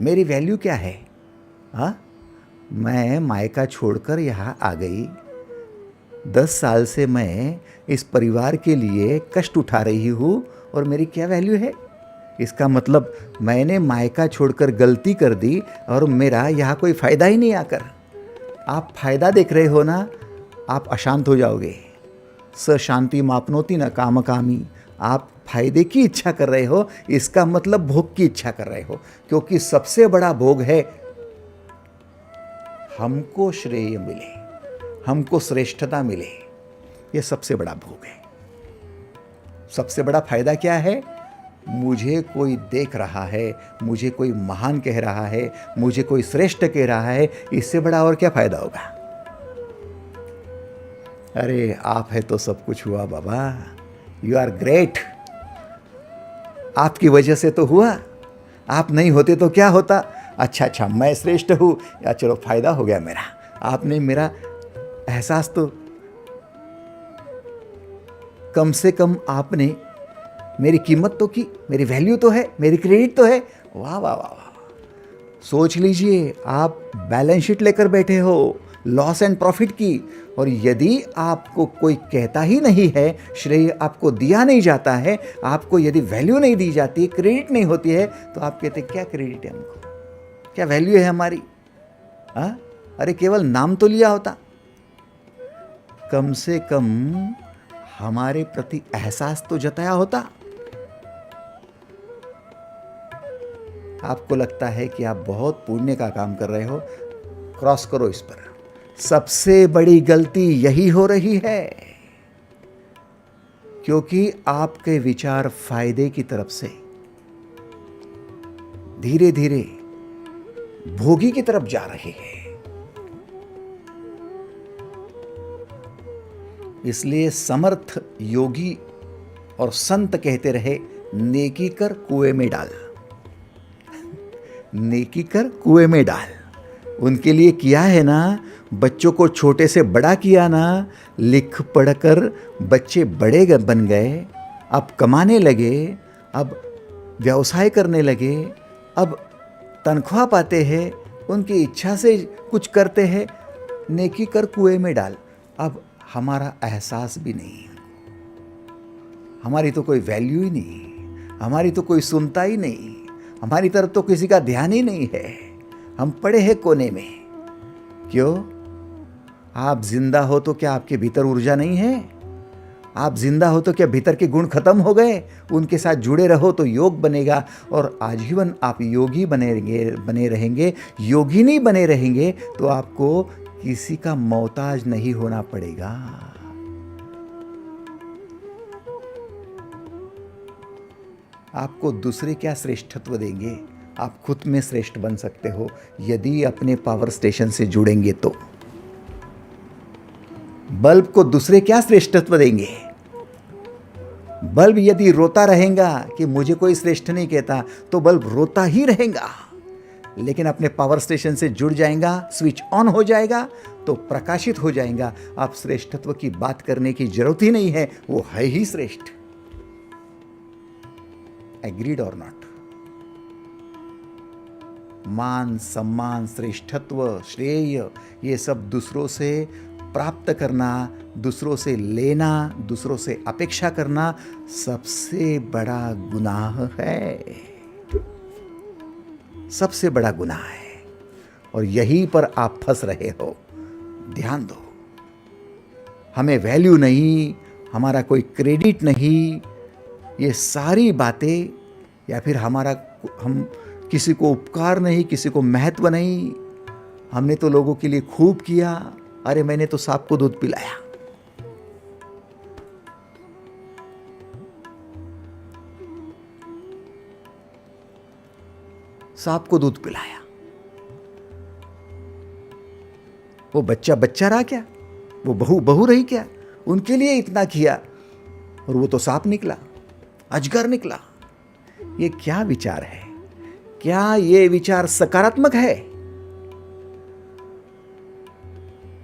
मेरी वैल्यू क्या है? हाँ, मैं मायका छोड़कर यहाँ आ गई, 10 साल से मैं इस परिवार के लिए कष्ट उठा रही हूँ, और मेरी क्या वैल्यू है? इसका मतलब मैंने मायका छोड़कर गलती कर दी और मेरा यहाँ कोई फायदा ही नहीं आकर। आप फायदा देख रहे हो ना, आप अशांत हो जाओगे। स शांति मापनोति न काम कामी। आप फायदे की इच्छा कर रहे हो, इसका मतलब भोग की इच्छा कर रहे हो, क्योंकि सबसे बड़ा भोग है हमको श्रेय मिले, हमको श्रेष्ठता मिले। यह सबसे बड़ा भोग है। सबसे बड़ा फायदा क्या है? मुझे कोई देख रहा है, मुझे कोई महान कह रहा है, मुझे कोई श्रेष्ठ कह रहा है, इससे बड़ा और क्या फायदा होगा? अरे आप है तो सब कुछ हुआ बाबा, यू आर ग्रेट। आपकी वजह से तो हुआ, आप नहीं होते तो क्या होता? अच्छा मैं श्रेष्ठ हूँ, या चलो फायदा हो गया मेरा, आपने मेरा एहसास तो कम से कम आपने मेरी कीमत तो की, मेरी वैल्यू तो है, मेरी क्रेडिट तो है। वाह वाह वाह वाह। सोच लीजिए, आप बैलेंस शीट लेकर बैठे हो लॉस एंड प्रॉफिट की, और यदि आपको कोई कहता ही नहीं है, श्रेय आपको दिया नहीं जाता है, आपको यदि वैल्यू नहीं दी जाती, क्रेडिट नहीं होती है, तो आप कहते क्या क्रेडिट है हमको, क्या वैल्यू है हमारी? अरे केवल नाम तो लिया होता। कम से कम हमारे प्रति एहसास तो जताया होता। आपको लगता है कि आप बहुत पुण्य का काम कर रहे हो, क्रॉस करो इस पर। सबसे बड़ी गलती यही हो रही है, क्योंकि आपके विचार फायदे की तरफ से धीरे धीरे भोगी की तरफ जा रहे हैं। इसलिए समर्थ योगी और संत कहते रहे, नेकी कर कुएं में डाल, नेकी कर कुएं में डाल। उनके लिए किया है ना, बच्चों को छोटे से बड़ा किया ना, लिख पढ़कर बच्चे बड़े बन गए, अब कमाने लगे, अब व्यवसाय करने लगे, अब तनख्वाह पाते हैं, उनकी इच्छा से कुछ करते हैं। नेकी कर कुएं में डाल। अब हमारा एहसास भी नहीं, हमारी तो कोई वैल्यू ही नहीं, हमारी तो कोई सुनता ही नहीं, हमारी तरफ तो किसी का ध्यान ही नहीं है। हम पड़े हैं कोने में। क्यों? आप जिंदा हो तो क्या आपके भीतर ऊर्जा नहीं है? आप जिंदा हो तो क्या भीतर के गुण खत्म हो गए? उनके साथ जुड़े रहो तो योग बनेगा, और आजीवन आप योगी बने रहेंगे, योगिनी बने रहेंगे, तो आपको किसी का मोहताज नहीं होना पड़ेगा। आपको दूसरे क्या श्रेष्ठत्व देंगे? आप खुद में श्रेष्ठ बन सकते हो यदि अपने पावर स्टेशन से जुड़ेंगे तो। बल्ब को दूसरे क्या श्रेष्ठत्व देंगे? बल्ब यदि रोता रहेगा कि मुझे कोई श्रेष्ठ नहीं कहता, तो बल्ब रोता ही रहेगा। लेकिन अपने पावर स्टेशन से जुड़ जाएगा, स्विच ऑन हो जाएगा, तो प्रकाशित हो जाएगा। आप श्रेष्ठत्व की बात करने की जरूरत ही नहीं है, वो है ही श्रेष्ठ। एग्रीड और नॉट? मान, सम्मान, श्रेष्ठत्व, श्रेय, ये सब दूसरों से प्राप्त करना, दूसरों से लेना, दूसरों से अपेक्षा करना सबसे बड़ा गुनाह है, सबसे बड़ा गुनाह है। और यहीं पर आप फंस रहे हो। ध्यान दो, हमें वैल्यू नहीं, हमारा कोई क्रेडिट नहीं, ये सारी बातें, या फिर हम किसी को उपकार नहीं, किसी को महत्व नहीं। हमने तो लोगों के लिए खूब किया। अरे मैंने तो सांप को दूध पिलाया, सांप को दूध पिलाया। वो बच्चा रहा क्या? वो बहू रही क्या? उनके लिए इतना किया, और वो तो सांप निकला, अजगर निकला। ये क्या विचार है? क्या ये विचार सकारात्मक है?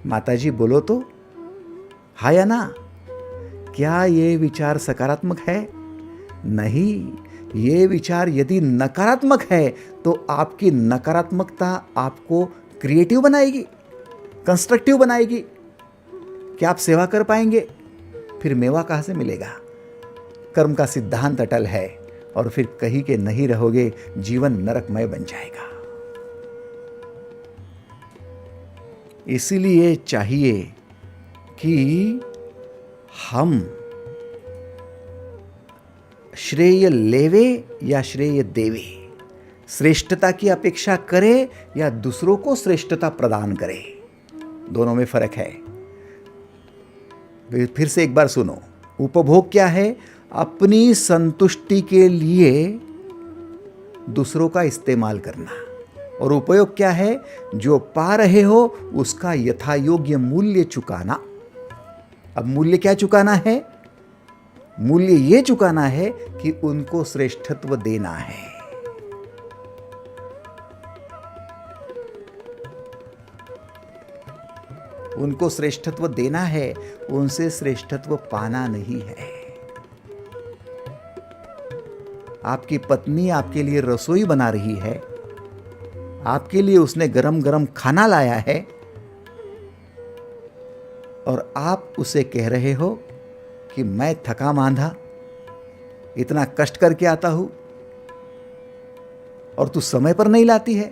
माताजी बोलो तो, हाँ या ना? क्या ये विचार सकारात्मक है? नहीं। ये विचार यदि नकारात्मक है, तो आपकी नकारात्मकता आपको क्रिएटिव बनाएगी, कंस्ट्रक्टिव बनाएगी। क्या आप सेवा कर पाएंगे? फिर मेवा कहां से मिलेगा? कर्म का सिद्धांत अटल है, और फिर कहीं के नहीं रहोगे, जीवन नरकमय बन जाएगा। इसीलिए चाहिए कि हम श्रेय लेवे या श्रेय देवे, श्रेष्ठता की अपेक्षा करें या दूसरों को श्रेष्ठता प्रदान करें, दोनों में फर्क है। फिर से एक बार सुनो, उपभोग क्या है? अपनी संतुष्टि के लिए दूसरों का इस्तेमाल करना। और उपयोग क्या है? जो पा रहे हो उसका यथायोग्य मूल्य चुकाना। अब मूल्य क्या चुकाना है? मूल्य ये चुकाना है कि उनको श्रेष्ठत्व देना है। उनको श्रेष्ठत्व देना है, उनसे श्रेष्ठत्व पाना नहीं है। आपकी पत्नी आपके लिए रसोई बना रही है, आपके लिए उसने गरम गरम खाना लाया है और आप उसे कह रहे हो कि मैं थका मांधा इतना कष्ट करके आता हूं और तू समय पर नहीं लाती है।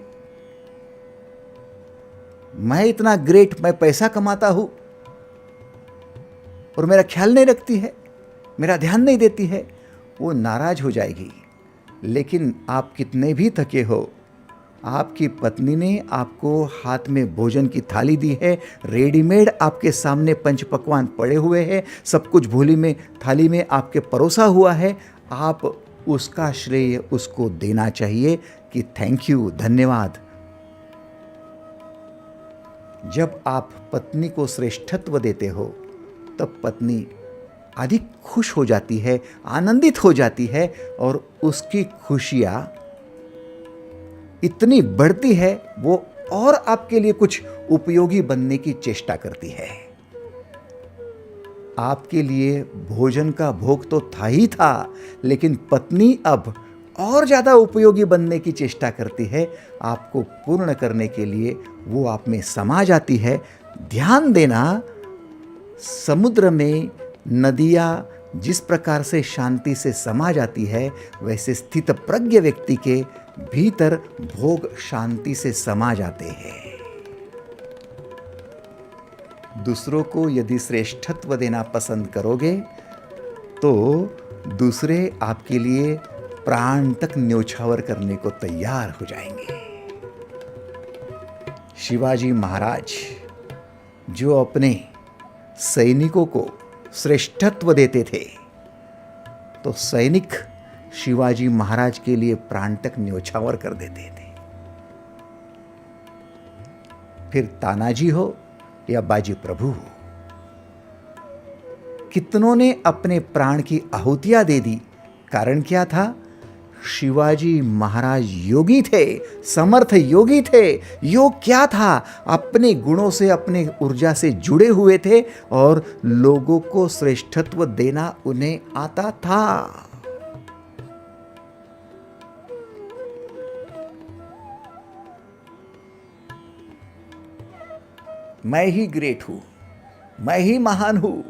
मैं इतना ग्रेट, मैं पैसा कमाता हूं और मेरा ख्याल नहीं रखती है, मेरा ध्यान नहीं देती है। वो नाराज हो जाएगी। लेकिन आप कितने भी थके हो, आपकी पत्नी ने आपको हाथ में भोजन की थाली दी है, रेडीमेड आपके सामने पंच पकवान पड़े हुए हैं, सब कुछ भोली में थाली में आपके परोसा हुआ है। आप उसका श्रेय उसको देना चाहिए कि थैंक यू, धन्यवाद। जब आप पत्नी को श्रेष्ठत्व देते हो तब पत्नी अधिक खुश हो जाती है, आनंदित हो जाती है और उसकी खुशियां इतनी बढ़ती है, वो और आपके लिए कुछ उपयोगी बनने की चेष्टा करती है। आपके लिए भोजन का भोग तो था ही था, लेकिन पत्नी अब और ज़्यादा उपयोगी बनने की चेष्टा करती है। आपको पूर्ण करने के लिए वो आप में समा जाती है। ध्यान देना, समुद्र में नदियाँ जिस प्रकार से शांति से समा जाती है, वैसे स्थित प्रज्ञ व्यक्ति के भीतर भोग शांति से समा जाते हैं। दूसरों को यदि श्रेष्ठत्व देना पसंद करोगे तो दूसरे आपके लिए प्राण तक न्योछावर करने को तैयार हो जाएंगे। शिवाजी महाराज जो अपने सैनिकों को श्रेष्ठत्व देते थे, तो सैनिक शिवाजी महाराज के लिए प्राण तक न्योछावर कर देते थे। फिर तानाजी हो या बाजी प्रभु हो, कितनों ने अपने प्राण की आहुतियां दे दी। कारण क्या था? शिवाजी महाराज योगी थे, समर्थ योगी थे। योग क्या था? अपने गुणों से, अपने ऊर्जा से जुड़े हुए थे और लोगों को श्रेष्ठत्व देना उन्हें आता था। मैं ही ग्रेट हूं, मैं ही महान हूं,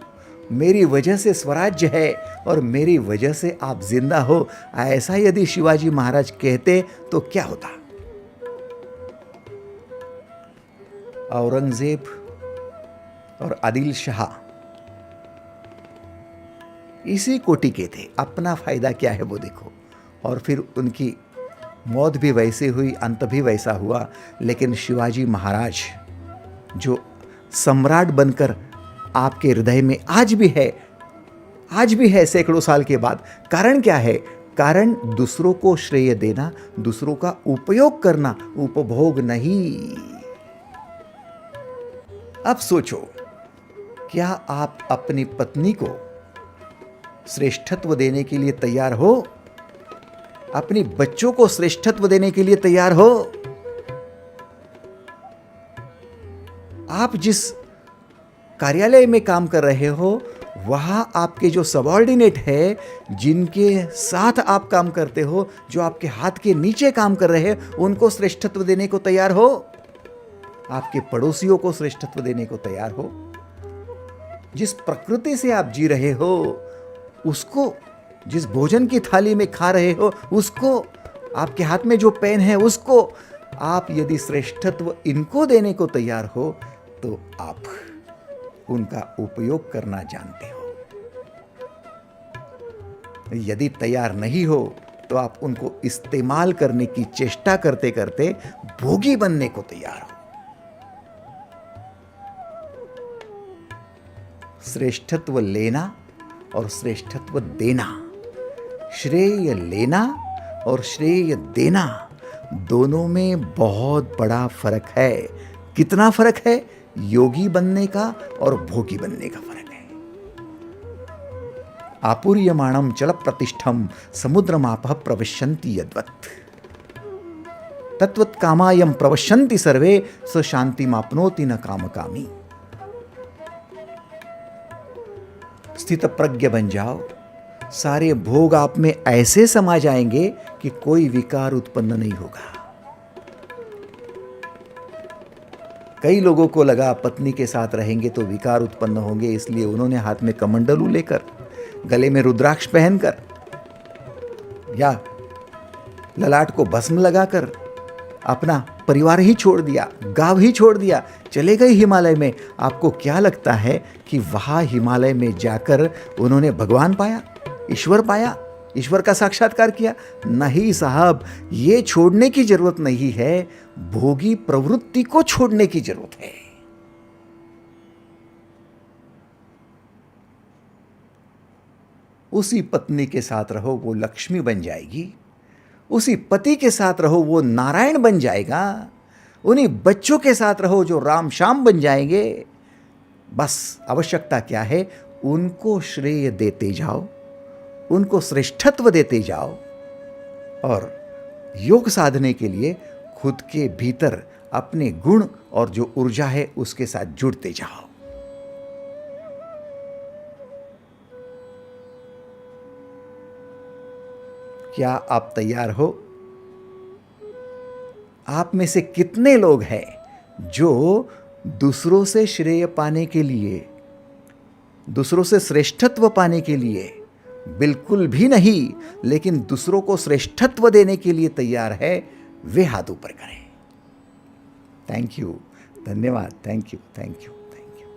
मेरी वजह से स्वराज्य है और मेरी वजह से आप जिंदा हो, ऐसा यदि शिवाजी महाराज कहते तो क्या होता? औरंगजेब और आदिल शाह इसी कोटि के थे। अपना फायदा क्या है वो देखो। और फिर उनकी मौत भी वैसे हुई, अंत भी वैसा हुआ। लेकिन शिवाजी महाराज जो सम्राट बनकर आपके हृदय में आज भी है सैकड़ों साल के बाद। कारण क्या है? कारण दूसरों को श्रेय देना, दूसरों का उपयोग करना, उपभोग नहीं। अब सोचो, क्या आप अपनी पत्नी को श्रेष्ठत्व देने के लिए तैयार हो? अपने बच्चों को श्रेष्ठत्व देने के लिए तैयार हो? आप जिस कार्यालय में काम कर रहे हो, वहां आपके जो सबऑर्डिनेट है, जिनके साथ आप काम करते हो, जो आपके हाथ के नीचे काम कर रहे हैं, उनको श्रेष्ठत्व देने को तैयार हो? आपके पड़ोसियों को श्रेष्ठत्व देने को तैयार हो? जिस प्रकृति से आप जी रहे हो उसको, जिस भोजन की थाली में खा रहे हो उसको, आपके हाथ में जो पेन है उसको, आप यदि श्रेष्ठत्व इनको देने को तैयार हो तो आप उनका उपयोग करना जानते हो। यदि तैयार नहीं हो तो आप उनको इस्तेमाल करने की चेष्टा करते करते भोगी बनने को तैयार हो। श्रेष्ठत्व लेना और श्रेष्ठत्व देना, श्रेय लेना और श्रेय देना, दोनों में बहुत बड़ा फर्क है। कितना फर्क है? योगी बनने का और भोगी बनने का फर्क है। आपूर्यमाणम चल प्रतिष्ठम समुद्रमापः प्रविशन्ति यद्वत् तत्वत् कामायम प्रविशन्ति सर्वे स शांतिमाप्नोति न कामकामी। स्थित प्रज्ञ बन जाओ, सारे भोग आप में ऐसे समा जाएंगे कि कोई विकार उत्पन्न नहीं होगा। कई लोगों को लगा पत्नी के साथ रहेंगे तो विकार उत्पन्न होंगे, इसलिए उन्होंने हाथ में कमंडलू लेकर, गले में रुद्राक्ष पहनकर या ललाट को भस्म लगाकर अपना परिवार ही छोड़ दिया, गांव ही छोड़ दिया, चले गए हिमालय में। आपको क्या लगता है कि वहां हिमालय में जाकर उन्होंने भगवान पाया, ईश्वर पाया, ईश्वर का साक्षात्कार किया? नहीं साहब, ये छोड़ने की जरूरत नहीं है, भोगी प्रवृत्ति को छोड़ने की जरूरत है। उसी पत्नी के साथ रहो, वो लक्ष्मी बन जाएगी। उसी पति के साथ रहो, वो नारायण बन जाएगा। उन्हीं बच्चों के साथ रहो जो राम श्याम बन जाएंगे। बस आवश्यकता क्या है? उनको श्रेय देते जाओ, उनको श्रेष्ठत्व देते जाओ, और योग साधने के लिए खुद के भीतर अपने गुण और जो ऊर्जा है उसके साथ जुड़ते जाओ। क्या आप तैयार हो? आप में से कितने लोग हैं जो दूसरों से श्रेय पाने के लिए, दूसरों से श्रेष्ठत्व पाने के लिए बिल्कुल भी नहीं, लेकिन दूसरों को श्रेष्ठत्व देने के लिए तैयार है? वे हाथ ऊपर करें। थैंक यू, धन्यवाद, thank you, thank you, thank you.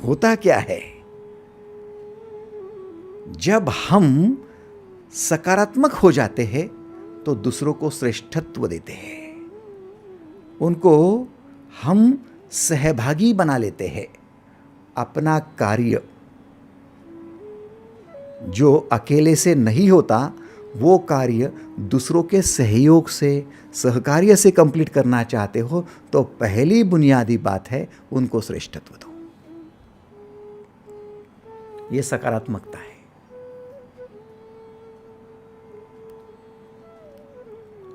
होता क्या है, जब हम सकारात्मक हो जाते हैं तो दूसरों को श्रेष्ठत्व देते हैं, उनको हम सहभागी बना लेते हैं। अपना कार्य जो अकेले से नहीं होता, वो कार्य दूसरों के सहयोग से, सहकार्य से कंप्लीट करना चाहते हो तो पहली बुनियादी बात है, उनको श्रेष्ठत्व दो। ये सकारात्मकता है।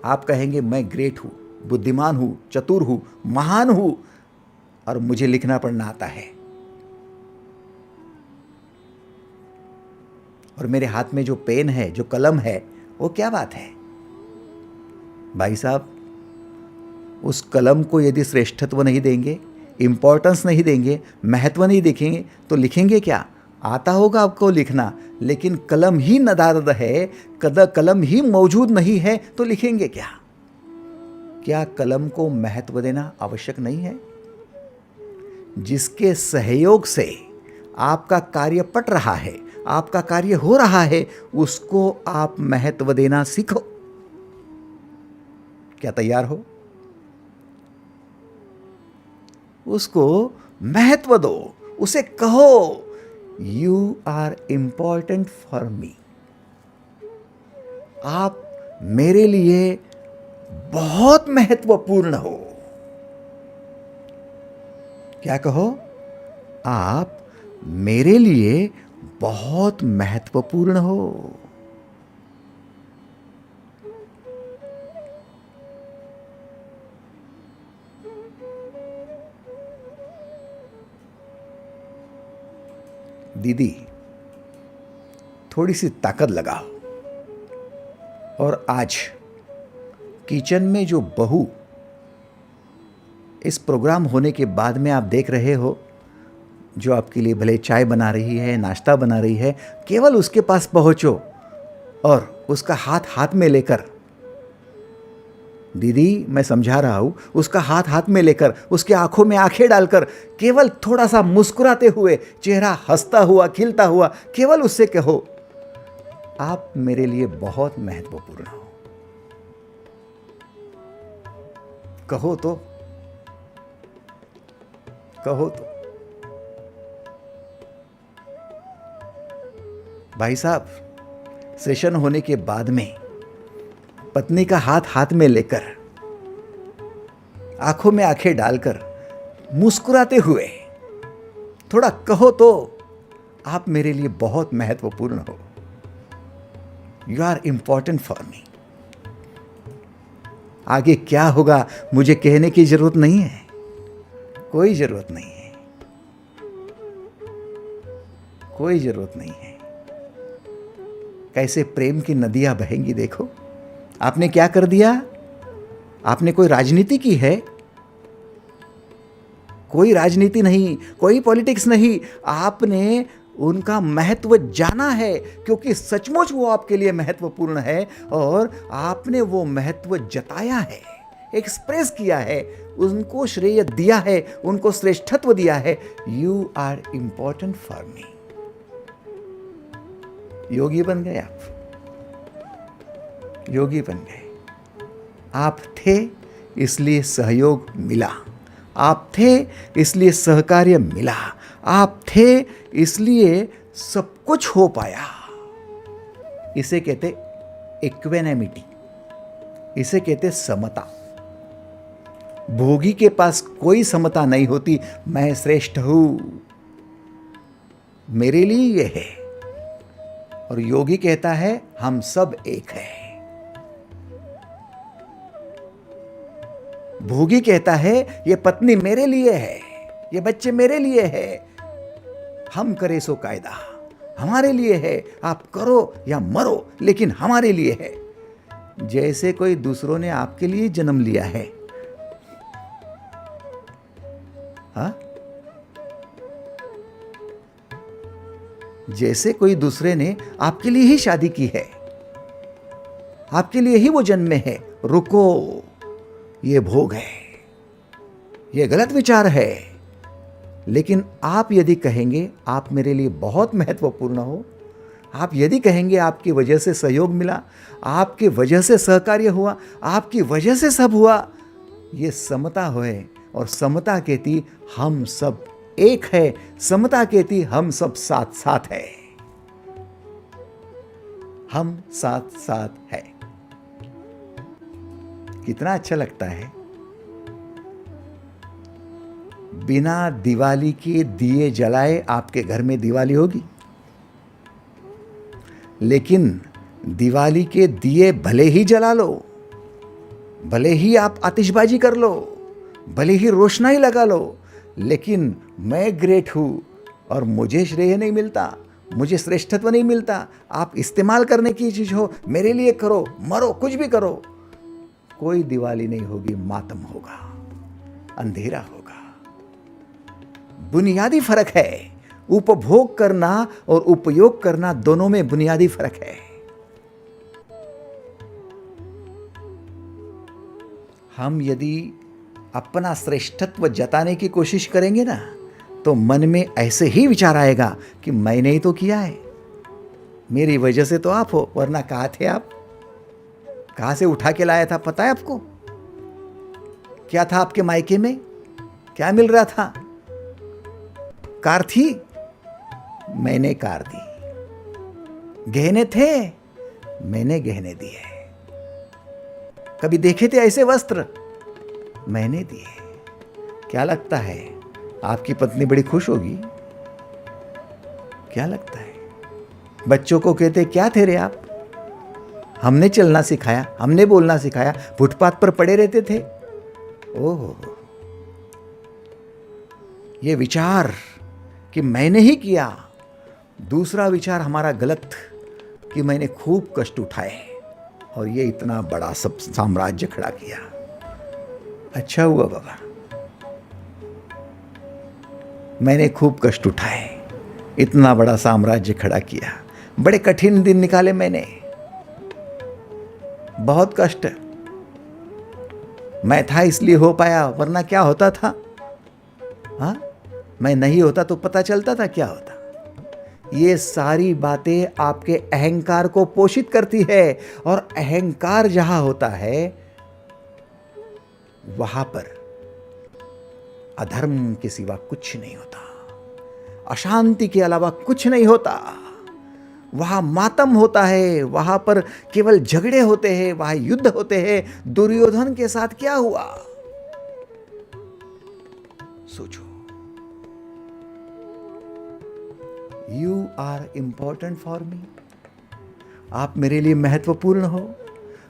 आप कहेंगे मैं ग्रेट हूं, बुद्धिमान हूं, चतुर हूं, महान हूं और मुझे लिखना पढ़ना आता है, और मेरे हाथ में जो पेन है, जो कलम है, वो क्या बात है? भाई साहब, उस कलम को यदि श्रेष्ठत्व नहीं देंगे, इंपॉर्टेंस नहीं देंगे, महत्व नहीं देखेंगे तो लिखेंगे क्या? आता होगा आपको लिखना, लेकिन कलम ही नदारद है, कलम ही मौजूद नहीं है तो लिखेंगे क्या? क्या कलम को महत्व देना आवश्यक नहीं है? जिसके सहयोग से आपका कार्य पट रहा है, आपका कार्य हो रहा है, उसको आप महत्व देना सीखो। क्या तैयार हो? उसको महत्व दो, उसे कहो you are important for me. आप मेरे लिए बहुत महत्वपूर्ण हो। क्या कहो? आप मेरे लिए बहुत महत्वपूर्ण हो। दीदी, थोड़ी सी ताकत लगाओ। और आज किचन में जो बहू इस प्रोग्राम होने के बाद में आप देख रहे हो, जो आपके लिए भले चाय बना रही है, नाश्ता बना रही है, केवल उसके पास पहुंचो और उसका हाथ हाथ में लेकर, दीदी मैं समझा रहा हूं, उसका हाथ हाथ में लेकर, उसके आंखों में आंखें डालकर, केवल थोड़ा सा मुस्कुराते हुए, चेहरा हंसता हुआ, खिलता हुआ, केवल उससे कहो आप मेरे लिए बहुत महत्वपूर्ण हो। कहो तो, कहो तो। भाई साहब, सेशन होने के बाद में पत्नी का हाथ हाथ में लेकर, आंखों में आंखें डालकर, मुस्कुराते हुए थोड़ा कहो तो आप मेरे लिए बहुत महत्वपूर्ण हो। You are important for me. आगे क्या होगा मुझे कहने की जरूरत नहीं है, कोई जरूरत नहीं है। कोई जरूरत नहीं है। कैसे प्रेम की नदियां बहेंगी देखो। आपने क्या कर दिया? आपने कोई राजनीति की है? कोई राजनीति नहीं, कोई पॉलिटिक्स नहीं। आपने उनका महत्व जाना है, क्योंकि सचमुच वो आपके लिए महत्वपूर्ण है और आपने वो महत्व जताया है, एक्सप्रेस किया है, उनको श्रेय दिया है, उनको श्रेष्ठत्व दिया है। You are important for me. योगी बन गए आप, योगी बन गए। आप थे इसलिए सहयोग मिला, आप थे इसलिए सहकार्य मिला, आप थे इसलिए सब कुछ हो पाया। इसे कहते इक्वेनिमिटी, इसे कहते समता। भोगी के पास कोई समता नहीं होती। मैं श्रेष्ठ हूं, मेरे लिए यह है। और योगी कहता है हम सब एक है। भोगी कहता है ये पत्नी मेरे लिए है, ये बच्चे मेरे लिए है, हम करे सो कायदा, हमारे लिए है, आप करो या मरो लेकिन हमारे लिए है। जैसे कोई दूसरों ने आपके लिए जन्म लिया है। हा? जैसे कोई दूसरे ने आपके लिए ही शादी की है, आपके लिए ही वो जन्मे है। रुको, ये भोग है, ये गलत विचार है। लेकिन आप यदि कहेंगे आप मेरे लिए बहुत महत्वपूर्ण हो, आप यदि कहेंगे आपकी वजह से सहयोग मिला, आपकी वजह से सहकार्य हुआ, आपकी वजह से सब हुआ, ये समता है। और समता कहती हम सब एक है, समता कहती हम सब साथ साथ है, हम साथ साथ है। कितना अच्छा लगता है। बिना दिवाली के दिए जलाए आपके घर में दिवाली होगी, लेकिन दिवाली के दिए भले ही जला लो, भले ही आप आतिशबाजी कर लो, भले ही रोशनाई लगा लो, लेकिन मैं ग्रेट हूं और मुझे श्रेय नहीं मिलता, मुझे श्रेष्ठत्व नहीं मिलता। आप इस्तेमाल करने की चीज हो, मेरे लिए करो, मरो, कुछ भी करो, कोई दिवाली नहीं होगी, मातम होगा, अंधेरा होगा। बुनियादी फर्क है। उपभोग करना और उपयोग करना दोनों में बुनियादी फर्क है। हम यदि अपना श्रेष्ठत्व जताने की कोशिश करेंगे ना, तो मन में ऐसे ही विचार आएगा कि मैंने ही तो किया है, मेरी वजह से तो आप हो, वरना कहाँ थे आप? कहां से उठा के लाया था पता है आपको? क्या था आपके मायके में? क्या मिल रहा था? कार थी, मैंने कार दी। गहने थे, मैंने गहने दिए। कभी देखे थे ऐसे वस्त्र? मैंने दिए। क्या लगता है आपकी पत्नी बड़ी खुश होगी? क्या लगता है? बच्चों को कहते क्या थे रे आप? हमने चलना सिखाया, हमने बोलना सिखाया, फुटपाथ पर पड़े रहते थे। ओहो, ये विचार कि मैंने ही किया। दूसरा विचार हमारा गलत कि मैंने खूब कष्ट उठाए और ये इतना बड़ा सब साम्राज्य खड़ा किया। अच्छा हुआ बाबा, मैंने खूब कष्ट उठाए, इतना बड़ा साम्राज्य खड़ा किया, बड़े कठिन दिन निकाले मैंने, बहुत कष्ट। मैं था इसलिए हो पाया, वरना क्या होता था? हाँ, मैं नहीं होता तो पता चलता था क्या होता। ये सारी बातें आपके अहंकार को पोषित करती है, और अहंकार जहां होता है वहां पर अधर्म के सिवा कुछ नहीं होता, अशांति के अलावा कुछ नहीं होता। वहां मातम होता है, वहां पर केवल झगड़े होते हैं, वहां युद्ध होते हैं। दुर्योधन के साथ क्या हुआ सोचो। You are important for me. आप मेरे लिए महत्वपूर्ण हो।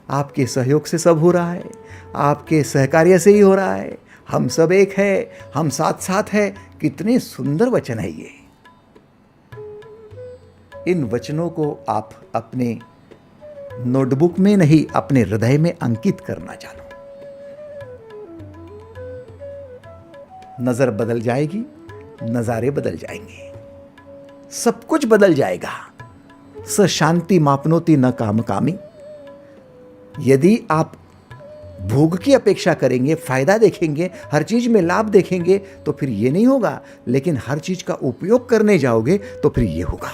आपके सहयोग से सब हो रहा है, आपके सहकार्य से ही हो रहा है। हम सब एक है, हम साथ साथ है। कितने सुंदर वचन है ये। इन वचनों को आप अपने नोटबुक में नहीं, अपने हृदय में अंकित करना जानो। नजर बदल जाएगी, नजारे बदल जाएंगे, सब कुछ बदल जाएगा। स शांति मापनोति न काम कामी। यदि आप भोग की अपेक्षा करेंगे, फायदा देखेंगे, हर चीज में लाभ देखेंगे, तो फिर ये नहीं होगा। लेकिन हर चीज का उपयोग करने जाओगे तो फिर ये होगा,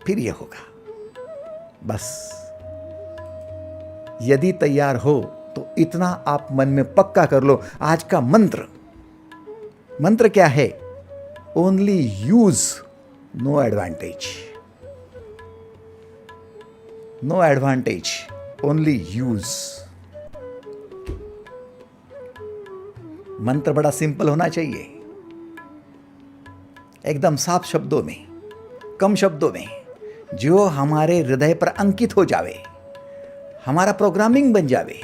फिर ये होगा। बस यदि तैयार हो तो इतना आप मन में पक्का कर लो। आज का मंत्र क्या है? Only use, no advantage. No advantage, only use. मंत्र बड़ा सिंपल होना चाहिए, एकदम साफ शब्दों में, कम शब्दों में, जो हमारे हृदय पर अंकित हो जावे, हमारा प्रोग्रामिंग बन जावे।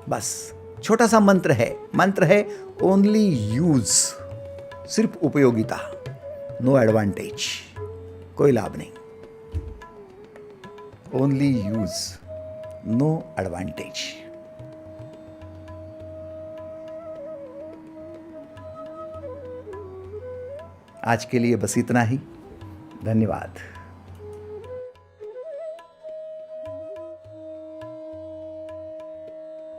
बस छोटा सा मंत्र है ओनली यूज, सिर्फ उपयोगिता, नो एडवांटेज, कोई लाभ नहीं। Only use, no advantage. आज के लिए बस इतना ही। धन्यवाद।